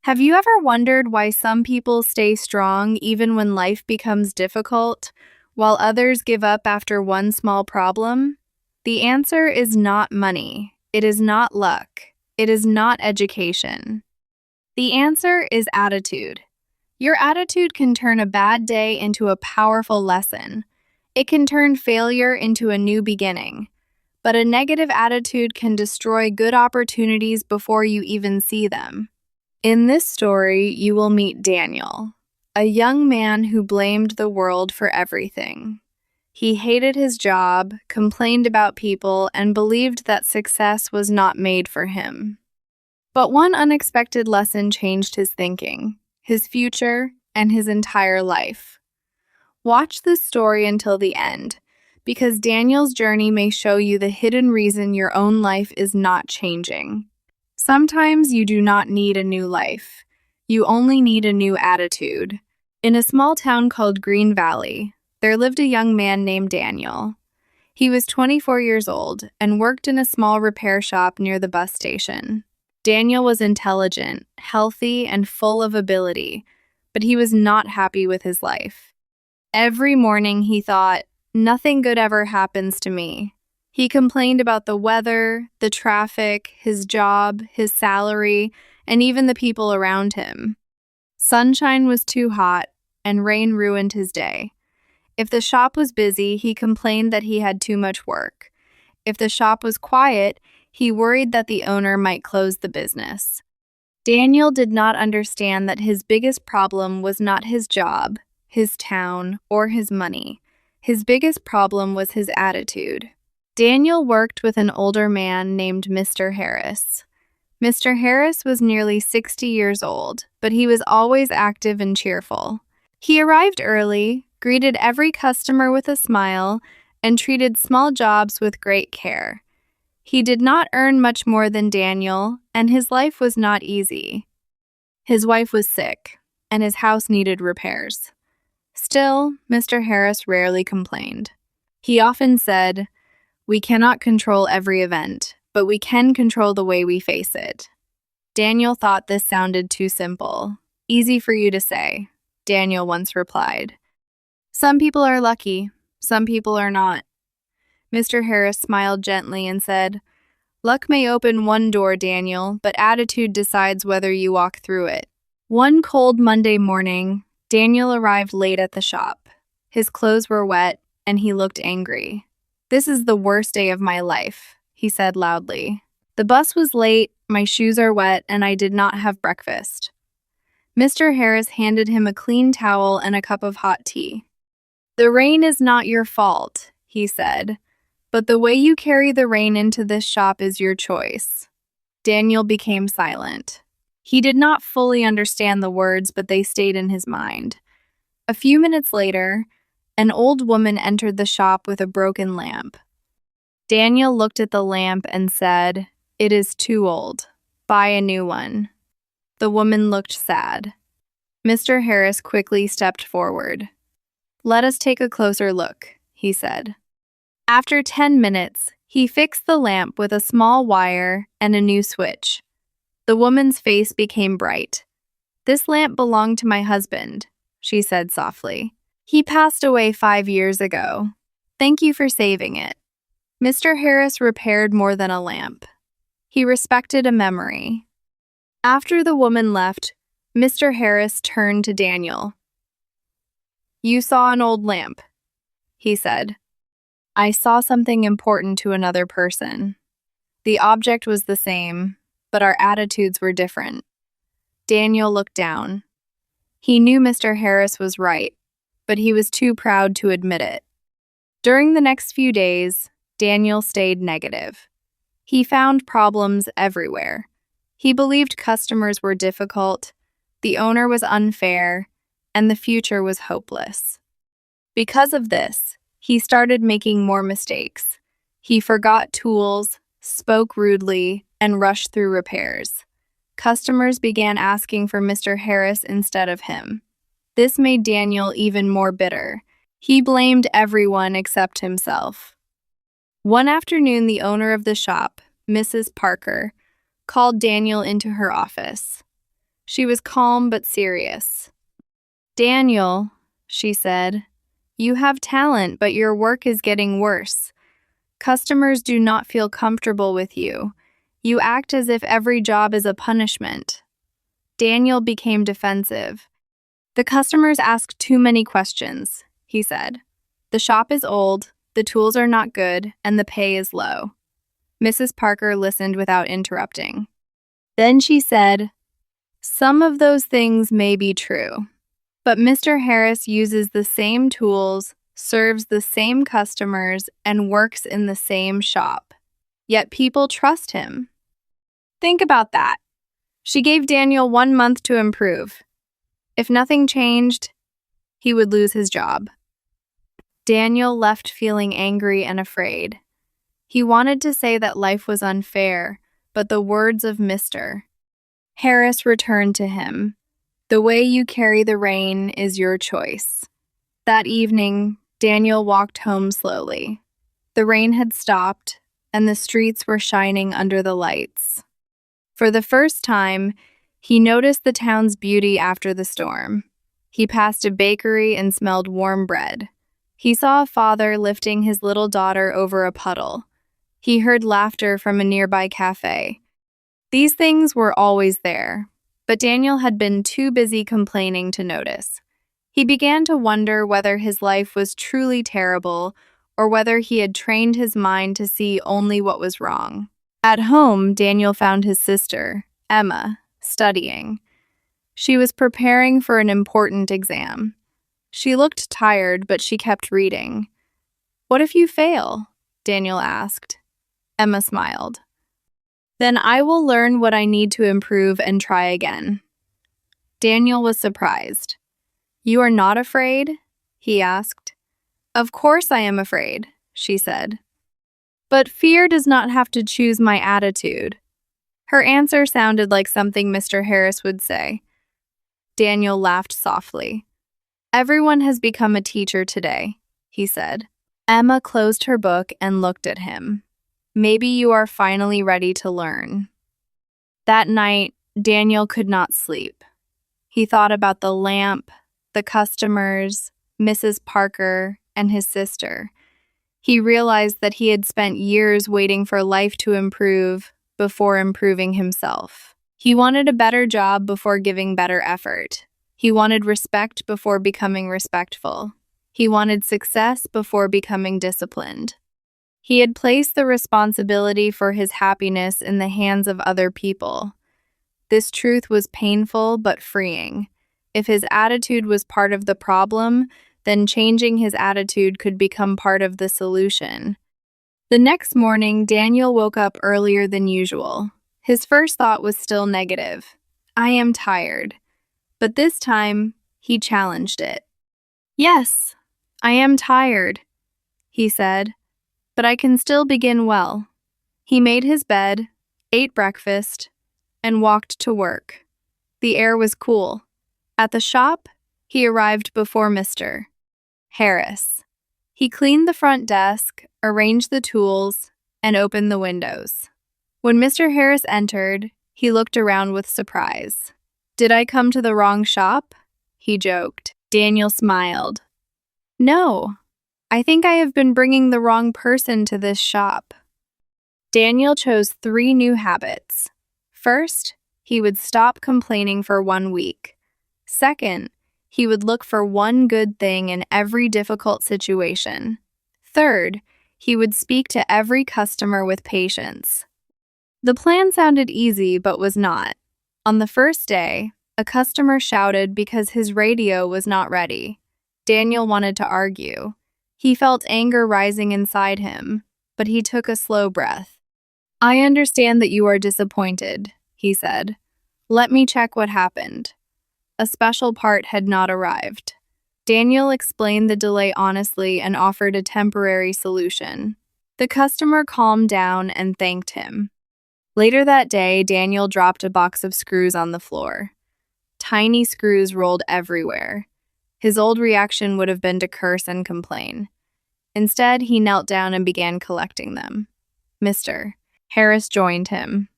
Have you ever wondered why some people stay strong even when life becomes difficult, while others give up after one small problem? The answer is not money. It is not luck. It is not education. The answer is attitude. Your attitude can turn a bad day into a powerful lesson. It can turn failure into a new beginning. But a negative attitude can destroy good opportunities before you even see them. In this story, you will meet Daniel, a young man who blamed the world for everything. He hated his job, complained about people, and believed that success was not made for him. But one unexpected lesson changed his thinking, his future, and his entire life. Watch this story until the end, because Daniel's journey may show you the hidden reason your own life is not changing. Sometimes you do not need a new life. You only need a new attitude. In a small town called Green Valley, there lived a young man named Daniel. He was 24 years old and worked in a small repair shop near the bus station. Daniel was intelligent, healthy, and full of ability, but he was not happy with his life. Every morning he thought, "Nothing good ever happens to me." He complained about the weather, the traffic, his job, his salary, and even the people around him. Sunshine was too hot, and rain ruined his day. If the shop was busy, he complained that he had too much work. If the shop was quiet, he worried that the owner might close the business. Daniel did not understand that his biggest problem was not his job, his town, or his money. His biggest problem was his attitude. Daniel worked with an older man named Mr. Harris. Mr. Harris was nearly 60 years old, but he was always active and cheerful. He arrived early, greeted every customer with a smile, and treated small jobs with great care. He did not earn much more than Daniel, and his life was not easy. His wife was sick, and his house needed repairs. Still, Mr. Harris rarely complained. He often said, "We cannot control every event, but we can control the way we face it." Daniel thought this sounded too simple. "Easy for you to say," Daniel once replied. "Some people are lucky, some people are not." Mr. Harris smiled gently and said, "Luck may open one door, Daniel, but attitude decides whether you walk through it." One cold Monday morning, Daniel arrived late at the shop. His clothes were wet, and he looked angry. "This is the worst day of my life," he said loudly. "The bus was late, my shoes are wet, and I did not have breakfast." Mr. Harris handed him a clean towel and a cup of hot tea. "The rain is not your fault," he said, "but the way you carry the rain into this shop is your choice." Daniel became silent. He did not fully understand the words, but they stayed in his mind. A few minutes later, an old woman entered the shop with a broken lamp. Daniel looked at the lamp and said, "It is too old. Buy a new one." The woman looked sad. Mr. Harris quickly stepped forward. "Let us take a closer look," he said. After 10 minutes, he fixed the lamp with a small wire and a new switch. The woman's face became bright. "This lamp belonged to my husband," she said softly. "He passed away 5 years ago. Thank you for saving it." Mr. Harris repaired more than a lamp. He respected a memory. After the woman left, Mr. Harris turned to Daniel. "You saw an old lamp," he said. "I saw something important to another person. The object was the same, but our attitudes were different." Daniel looked down. He knew Mr. Harris was right, but he was too proud to admit it. During the next few days, Daniel stayed negative. He found problems everywhere. He believed customers were difficult, the owner was unfair, and the future was hopeless. Because of this, he started making more mistakes. He forgot tools, spoke rudely, and rushed through repairs. Customers began asking for Mr. Harris instead of him. This made Daniel even more bitter. He blamed everyone except himself. One afternoon, the owner of the shop, Mrs. Parker, called Daniel into her office. She was calm but serious. "Daniel," she said, "you have talent, but your work is getting worse. Customers do not feel comfortable with you. You act as if every job is a punishment." Daniel became defensive. "The customers ask too many questions," he said. "The shop is old, the tools are not good, and the pay is low." Mrs. Parker listened without interrupting. Then she said, "Some of those things may be true, but Mr. Harris uses the same tools, serves the same customers, and works in the same shop. Yet people trust him. Think about that." She gave Daniel 1 month to improve. If nothing changed, he would lose his job. Daniel left feeling angry and afraid. He wanted to say that life was unfair, but the words of Mr. Harris returned to him. "The way you carry the rain is your choice." That evening, Daniel walked home slowly. The rain had stopped, and the streets were shining under the lights. For the first time, he noticed the town's beauty after the storm. He passed a bakery and smelled warm bread. He saw a father lifting his little daughter over a puddle. He heard laughter from a nearby cafe. These things were always there, but Daniel had been too busy complaining to notice. He began to wonder whether his life was truly terrible or whether he had trained his mind to see only what was wrong. At home, Daniel found his sister, Emma, studying. She was preparing for an important exam. She looked tired, but she kept reading. "What if you fail?" Daniel asked. Emma smiled. "Then I will learn what I need to improve and try again." Daniel was surprised. "You are not afraid?" he asked. "Of course I am afraid," she said. "But fear does not have to choose my attitude." Her answer sounded like something Mr. Harris would say. Daniel laughed softly. "Everyone has become a teacher today," he said. Emma closed her book and looked at him. "Maybe you are finally ready to learn." That night, Daniel could not sleep. He thought about the lamp, the customers, Mrs. Parker, and his sister. He realized that he had spent years waiting for life to improve before improving himself. He wanted a better job before giving better effort. He wanted respect before becoming respectful. He wanted success before becoming disciplined. He had placed the responsibility for his happiness in the hands of other people. This truth was painful but freeing. If his attitude was part of the problem, then changing his attitude could become part of the solution. The next morning, Daniel woke up earlier than usual. His first thought was still negative. "I am tired." But this time, he challenged it. "Yes, I am tired," he said, "but I can still begin well." He made his bed, ate breakfast, and walked to work. The air was cool. At the shop, he arrived before Mr. Harris. He cleaned the front desk, arranged the tools, and opened the windows. When Mr. Harris entered, he looked around with surprise. "Did I come to the wrong shop?" he joked. Daniel smiled. "No, I think I have been bringing the wrong person to this shop." Daniel chose 3 new habits. First, he would stop complaining for 1 week. Second, he would look for one good thing in every difficult situation. Third, he would speak to every customer with patience. The plan sounded easy, but was not. On the first day, a customer shouted because his radio was not ready. Daniel wanted to argue. He felt anger rising inside him, but he took a slow breath. "I understand that you are disappointed," he said. "Let me check what happened." A special part had not arrived. Daniel explained the delay honestly and offered a temporary solution. The customer calmed down and thanked him. Later that day, Daniel dropped a box of screws on the floor. Tiny screws rolled everywhere. His old reaction would have been to curse and complain. Instead, he knelt down and began collecting them. Mr. Harris joined him.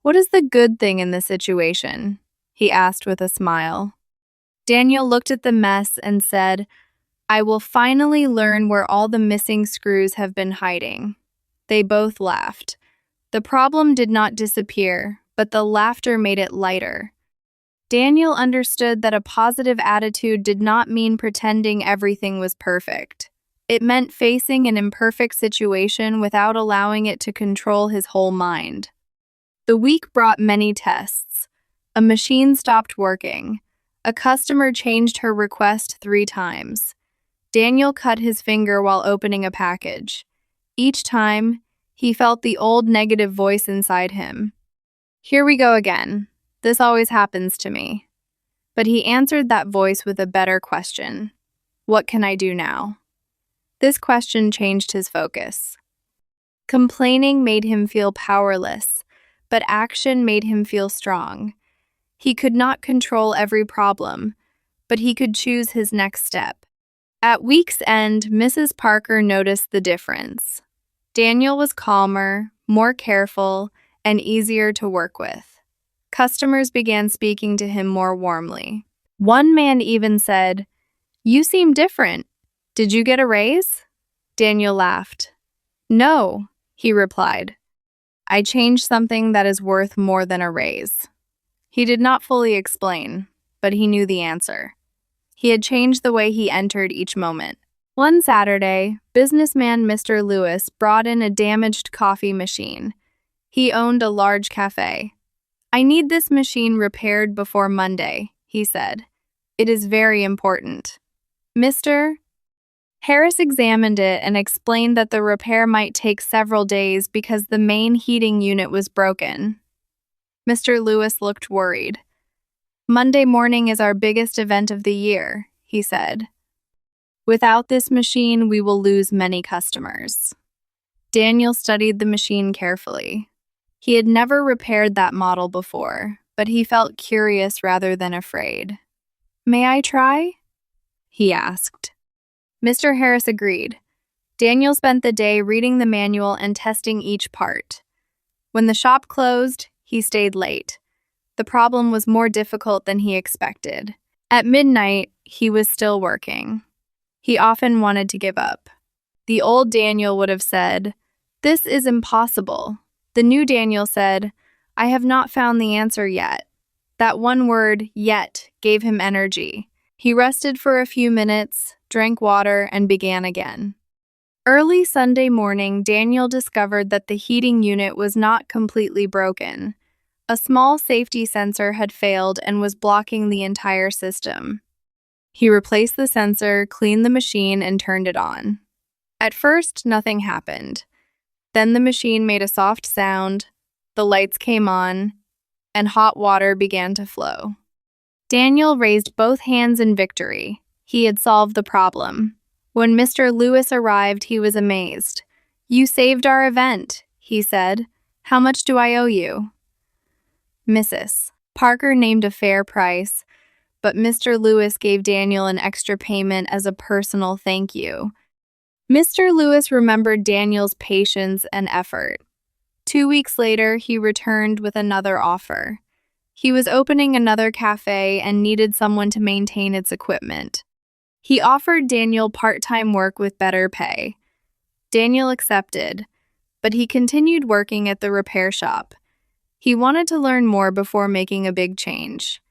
"What is the good thing in this situation?" he asked with a smile. Daniel looked at the mess and said, "I will finally learn where all the missing screws have been hiding." They both laughed. The problem did not disappear, but the laughter made it lighter. Daniel understood that a positive attitude did not mean pretending everything was perfect. It meant facing an imperfect situation without allowing it to control his whole mind. The week brought many tests. A machine stopped working. A customer changed her request 3 times. Daniel cut his finger while opening a package. Each time, he felt the old negative voice inside him. "Here we go again. This always happens to me." But he answered that voice with a better question. "What can I do now?" This question changed his focus. Complaining made him feel powerless, but action made him feel strong. He could not control every problem, but he could choose his next step. At week's end, Mrs. Parker noticed the difference. Daniel was calmer, more careful, and easier to work with. Customers began speaking to him more warmly. One man even said, "You seem different. Did you get a raise?" Daniel laughed. "No," he replied. "I changed something that is worth more than a raise." He did not fully explain, but he knew the answer. He had changed the way he entered each moment. One Saturday, businessman Mr. Lewis brought in a damaged coffee machine. He owned a large cafe. "I need this machine repaired before Monday," he said. "It is very important." Mr. Harris examined it and explained that the repair might take several days because the main heating unit was broken. Mr. Lewis looked worried. "Monday morning is our biggest event of the year," he said. "Without this machine, we will lose many customers." Daniel studied the machine carefully. He had never repaired that model before, but he felt curious rather than afraid. "May I try?" he asked. Mr. Harris agreed. Daniel spent the day reading the manual and testing each part. When the shop closed, he stayed late. The problem was more difficult than he expected. At midnight, he was still working. He often wanted to give up. The old Daniel would have said, "This is impossible." The new Daniel said, "I have not found the answer yet." That one word, "yet," gave him energy. He rested for a few minutes, drank water, and began again. Early Sunday morning, Daniel discovered that the heating unit was not completely broken. A small safety sensor had failed and was blocking the entire system. He replaced the sensor, cleaned the machine, and turned it on. At first, nothing happened. Then the machine made a soft sound, the lights came on, and hot water began to flow. Daniel raised both hands in victory. He had solved the problem. When Mr. Lewis arrived, he was amazed. "You saved our event," he said. "How much do I owe you?" Mrs. Parker named a fair price, but Mr. Lewis gave Daniel an extra payment as a personal thank you. Mr. Lewis remembered Daniel's patience and effort. 2 weeks later, he returned with another offer. He was opening another cafe and needed someone to maintain its equipment. He offered Daniel part-time work with better pay. Daniel accepted, but he continued working at the repair shop. He wanted to learn more before making a big change.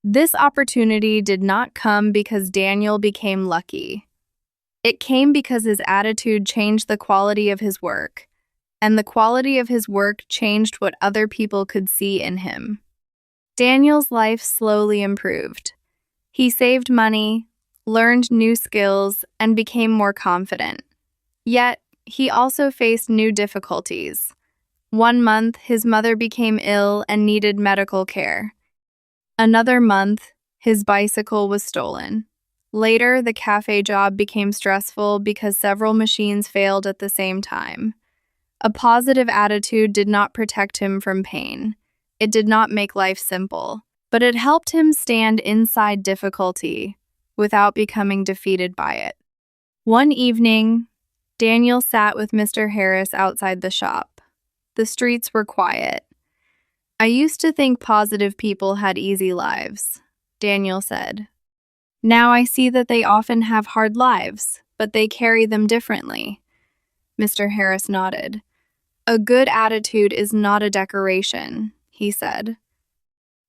This opportunity did not come because Daniel became lucky. It came because his attitude changed the quality of his work, and the quality of his work changed what other people could see in him. Daniel's life slowly improved. He saved money, learned new skills, and became more confident. Yet, he also faced new difficulties. One month, his mother became ill and needed medical care. Another month, his bicycle was stolen. Later, the cafe job became stressful because several machines failed at the same time. A positive attitude did not protect him from pain. It did not make life simple, but it helped him stand inside difficulty without becoming defeated by it. One evening, Daniel sat with Mr. Harris outside the shop. The streets were quiet. I used to think positive people had easy lives, Daniel said. Now I see that they often have hard lives, but they carry them differently. Mr. Harris nodded. A good attitude is not a decoration, he said.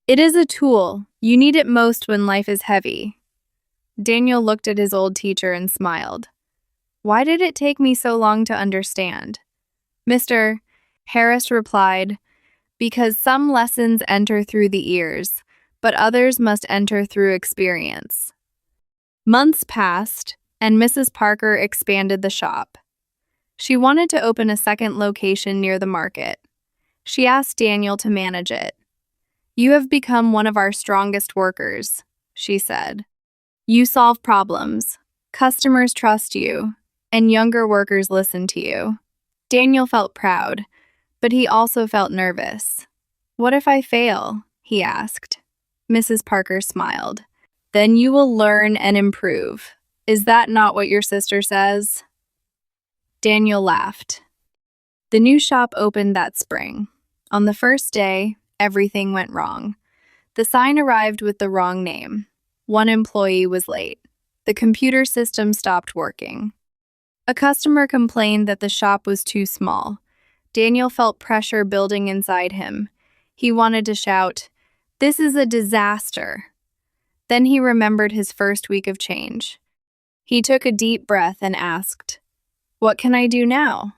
It is a tool. You need it most when life is heavy. Daniel looked at his old teacher and smiled. Why did it take me so long to understand? Mr. Harris replied, because some lessons enter through the ears, but others must enter through experience. Months passed, and Mrs. Parker expanded the shop. She wanted to open a second location near the market. She asked Daniel to manage it. You have become one of our strongest workers, she said. You solve problems, customers trust you, and younger workers listen to you. Daniel felt proud, but he also felt nervous. What if I fail? He asked. Mrs. Parker smiled. Then you will learn and improve. Is that not what your sister says? Daniel laughed. The new shop opened that spring. On the first day, everything went wrong. The sign arrived with the wrong name. One employee was late. The computer system stopped working. A customer complained that the shop was too small. Daniel felt pressure building inside him. He wanted to shout, "This is a disaster." Then he remembered his first week of change. He took a deep breath and asked, "What can I do now?"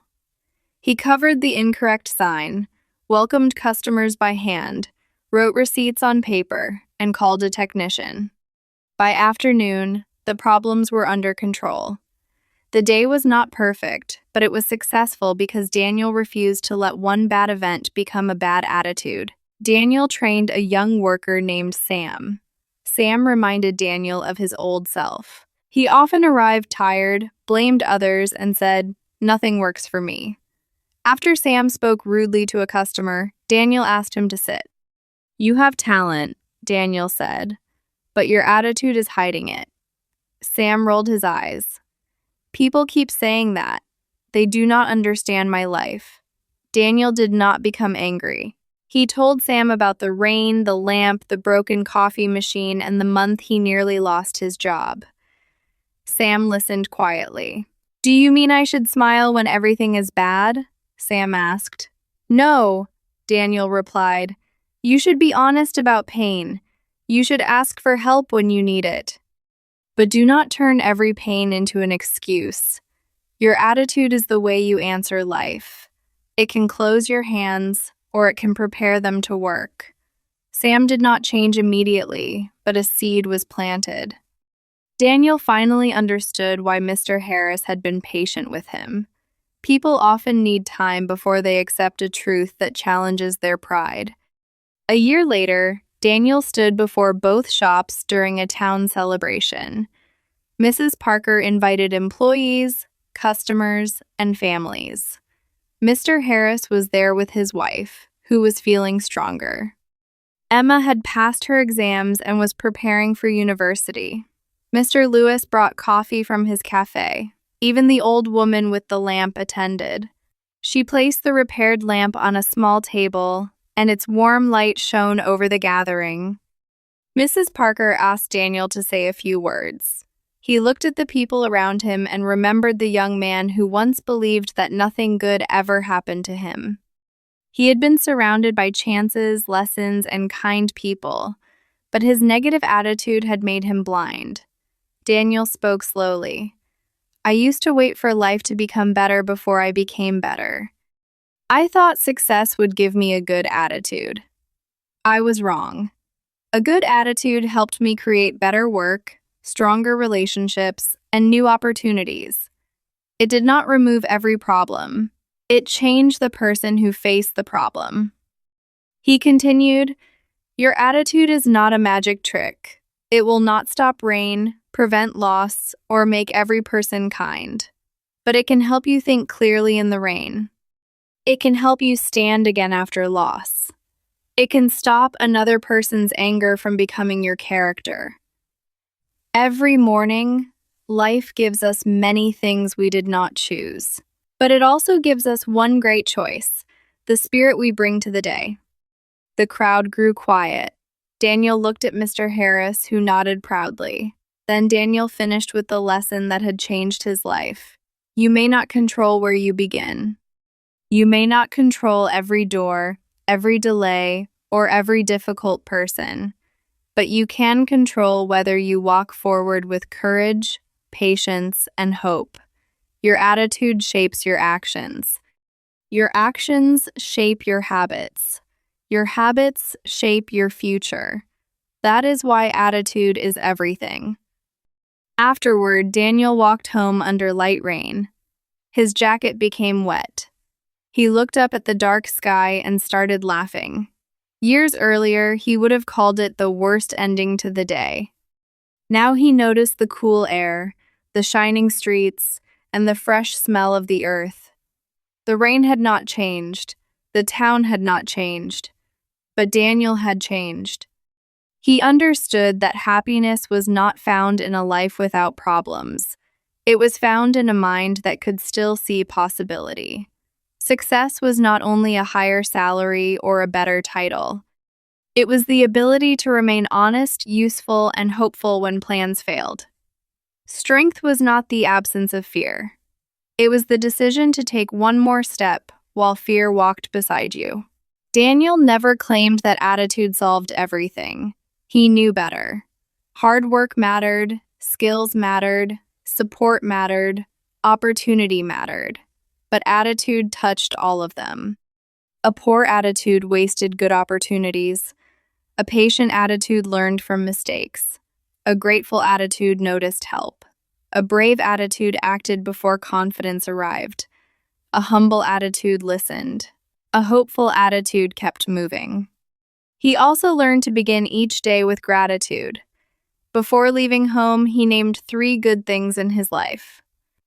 He covered the incorrect sign, welcomed customers by hand, wrote receipts on paper, and called a technician. By afternoon, the problems were under control. The day was not perfect, but it was successful because Daniel refused to let one bad event become a bad attitude. Daniel trained a young worker named Sam. Sam reminded Daniel of his old self. He often arrived tired, blamed others, and said, "Nothing works for me." After Sam spoke rudely to a customer, Daniel asked him to sit. "You have talent," Daniel said, "but your attitude is hiding it." Sam rolled his eyes. People keep saying that. They do not understand my life. Daniel did not become angry. He told Sam about the rain, the lamp, the broken coffee machine, and the month he nearly lost his job. Sam listened quietly. "Do you mean I should smile when everything is bad?" Sam asked. "No," Daniel replied. "You should be honest about pain. You should ask for help when you need it. But do not turn every pain into an excuse. Your attitude is the way you answer life. It can close your hands, or it can prepare them to work." Sam did not change immediately, but a seed was planted. Daniel finally understood why Mr. Harris had been patient with him. People often need time before they accept a truth that challenges their pride. A year later, Daniel stood before both shops during a town celebration. Mrs. Parker invited employees, customers, and families. Mr. Harris was there with his wife, who was feeling stronger. Emma had passed her exams and was preparing for university. Mr. Lewis brought coffee from his cafe. Even the old woman with the lamp attended. She placed the repaired lamp on a small table, and its warm light shone over the gathering. Mrs. Parker asked Daniel to say a few words. He looked at the people around him and remembered the young man who once believed that nothing good ever happened to him. He had been surrounded by chances, lessons, and kind people, but his negative attitude had made him blind. Daniel spoke slowly. "I used to wait for life to become better before I became better. I thought success would give me a good attitude. I was wrong. A good attitude helped me create better work, stronger relationships, and new opportunities. It did not remove every problem. It changed the person who faced the problem." He continued, "Your attitude is not a magic trick. It will not stop rain, prevent loss, or make every person kind. But it can help you think clearly in the rain. It can help you stand again after loss. It can stop another person's anger from becoming your character." Every morning, life gives us many things we did not choose. But it also gives us one great choice, the spirit we bring to the day. The crowd grew quiet. Daniel looked at Mr. Harris, who nodded proudly. Then Daniel finished with the lesson that had changed his life. You may not control where you begin. You may not control every door, every delay, or every difficult person, but you can control whether you walk forward with courage, patience, and hope. Your attitude shapes your actions. Your actions shape your habits. Your habits shape your future. That is why attitude is everything. Afterward, Daniel walked home under light rain. His jacket became wet. He looked up at the dark sky and started laughing. Years earlier, he would have called it the worst ending to the day. Now he noticed the cool air, the shining streets, and the fresh smell of the earth. The rain had not changed. The town had not changed. But Daniel had changed. He understood that happiness was not found in a life without problems. It was found in a mind that could still see possibility. Success was not only a higher salary or a better title. It was the ability to remain honest, useful, and hopeful when plans failed. Strength was not the absence of fear. It was the decision to take one more step while fear walked beside you. Daniel never claimed that attitude solved everything. He knew better. Hard work mattered, skills mattered, support mattered, opportunity mattered. But attitude touched all of them. A poor attitude wasted good opportunities. A patient attitude learned from mistakes. A grateful attitude noticed help. A brave attitude acted before confidence arrived. A humble attitude listened. A hopeful attitude kept moving. He also learned to begin each day with gratitude. Before leaving home, he named 3 good things in his life.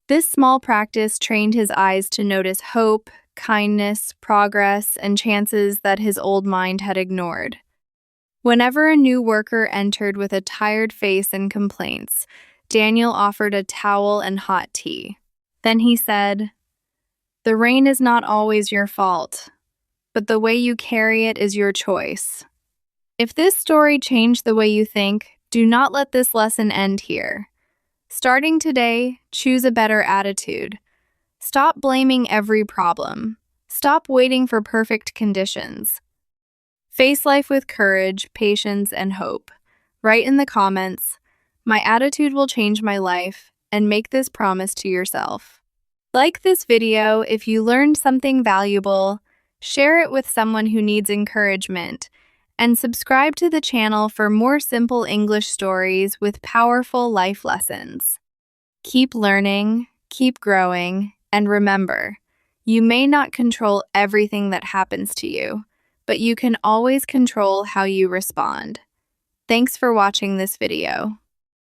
This small practice trained his eyes to notice hope, kindness, progress, and chances that his old mind had ignored. Whenever a new worker entered with a tired face and complaints, Daniel offered a towel and hot tea. Then he said, "The rain is not always your fault, but the way you carry it is your choice." If this story changed the way you think, do not let this lesson end here. Starting today, choose a better attitude. Stop blaming every problem. Stop waiting for perfect conditions. Face life with courage, patience, and hope. Write in the comments, "My attitude will change my life," and make this promise to yourself. Like this video if you learned something valuable, share it with someone who needs encouragement, and subscribe to the channel for more simple English stories with powerful life lessons. Keep learning, keep growing, and remember, you may not control everything that happens to you, but you can always control how you respond. Thanks for watching this video.